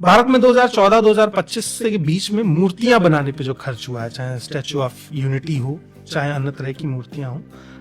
भारत में 2014-2025 के बीच में मूर्तियां बनाने पे जो खर्च हुआ है, चाहे स्टैच्यू ऑफ यूनिटी हो, चाहे अन्य तरह की मूर्तियां हो,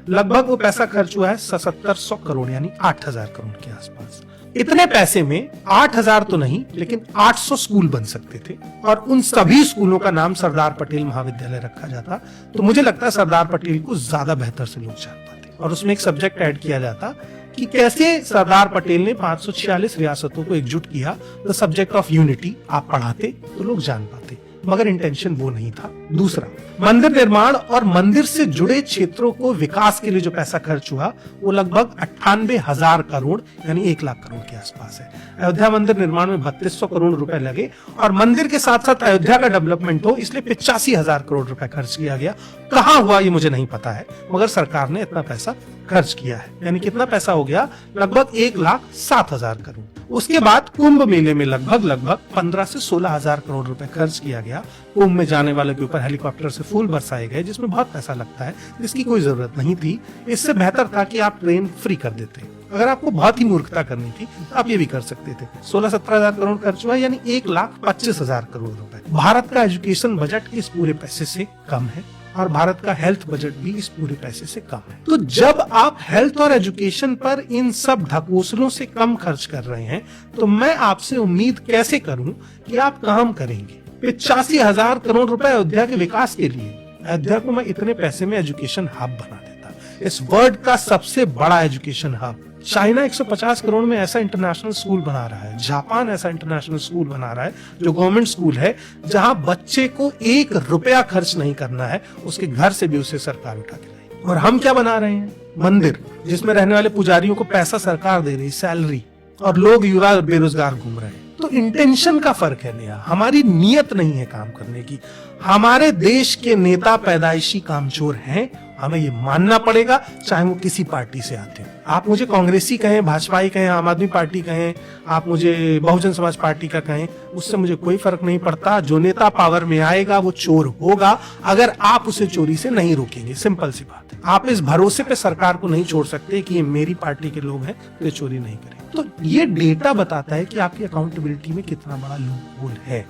लगभग वो पैसा खर्च हुआ है 7700 करोड़ यानी 8000 करोड़ के आसपास। इतने पैसे में 8000 तो नहीं लेकिन 800 स्कूल बन सकते थे और उन सभी स्कूलों का नाम सरदार पटेल महाविद्यालय रखा जाता। तो मुझे लगता है सरदार पटेल को ज्यादा बेहतर से लोग जान पाते और उसमें एक सब्जेक्ट ऐड किया जाता कि कैसे सरदार पटेल ने 546 रियासतों को एकजुट किया। द सब्जेक्ट ऑफ यूनिटी आप पढ़ाते तो लोग जान पाते, मगर इंटेंशन वो नहीं था। दूसरा, मंदिर निर्माण और मंदिर से जुड़े क्षेत्रों को विकास के लिए जो पैसा खर्च हुआ वो लगभग 98,000 करोड़ यानी 1 लाख करोड़ के आसपास है। अयोध्या मंदिर निर्माण में 3200 करोड़ रुपए लगे और मंदिर के साथ साथ अयोध्या का डेवलपमेंट हो इसलिए 85,000 करोड़ रुपए खर्च किया गया। कहां हुआ ये मुझे नहीं पता है, मगर सरकार ने इतना पैसा खर्च किया है। यानी कितना पैसा हो गया? लगभग 1,07,000 करोड़। उसके बाद कुंभ मेले में लगभग 15 से 16,000 करोड़ रुपए खर्च किया गया। कुंभ में जाने वालों के ऊपर हेलीकॉप्टर से फूल बरसाए गए जिसमें बहुत पैसा लगता है, जिसकी कोई जरूरत नहीं थी। इससे बेहतर था कि आप ट्रेन फ्री कर देते। अगर आपको बहुत ही मूर्खता करनी थी तो आप ये भी कर सकते थे। 16-17,000 करोड़ खर्च हुआ यानी 1,25,000 करोड़ रुपए। भारत का एजुकेशन बजट इस पूरे पैसे से कम है और भारत का हेल्थ बजट भी इस पूरे पैसे से कम है। तो जब आप हेल्थ और एजुकेशन पर इन सब ढकोसलों से कम खर्च कर रहे हैं तो मैं आपसे उम्मीद कैसे करूं कि आप काम करेंगे? 85,000 करोड़ रुपए अयोध्या के विकास के लिए। अयोध्या को मैं इतने पैसे में एजुकेशन हब बना देता, इस वर्ल्ड का सबसे बड़ा एजुकेशन हब। चाइना 150 करोड़ में ऐसा इंटरनेशनल स्कूल बना रहा है, जापान ऐसा इंटरनेशनल स्कूल बना रहा है जो गवर्नमेंट स्कूल है, जहां बच्चे को 1 रुपया खर्च नहीं करना है, उसके घर से भी उसे सरकार उठा के लाएगी। और हम क्या बना रहे हैं? मंदिर जिसमें रहने वाले पुजारियों को पैसा सरकार दे रही, सैलरी, और लोग युवा बेरोजगार घूम रहे हैं। तो इंटेंशन का फर्क है नया, हमारी नीयत नहीं है काम करने की। हमारे देश के नेता पैदाइशी कामचोर हैं, हमें ये मानना पड़ेगा, चाहे वो किसी पार्टी से आते हैं। आप मुझे कांग्रेसी कहें, भाजपाई कहें, आम आदमी पार्टी कहें, आप मुझे बहुजन समाज पार्टी का कहें, उससे मुझे कोई फर्क नहीं पड़ता। जो नेता पावर में आएगा वो चोर होगा अगर आप उसे चोरी से नहीं रोकेंगे। सिंपल सी बात है। आप इस भरोसे पे सरकार को नहीं छोड़ सकते कि ये मेरी पार्टी के लोग हैं तो ये चोरी नहीं करें। तो ये डेटा बताता है कि आपकी अकाउंटेबिलिटी में कितना बड़ा लूपहोल है।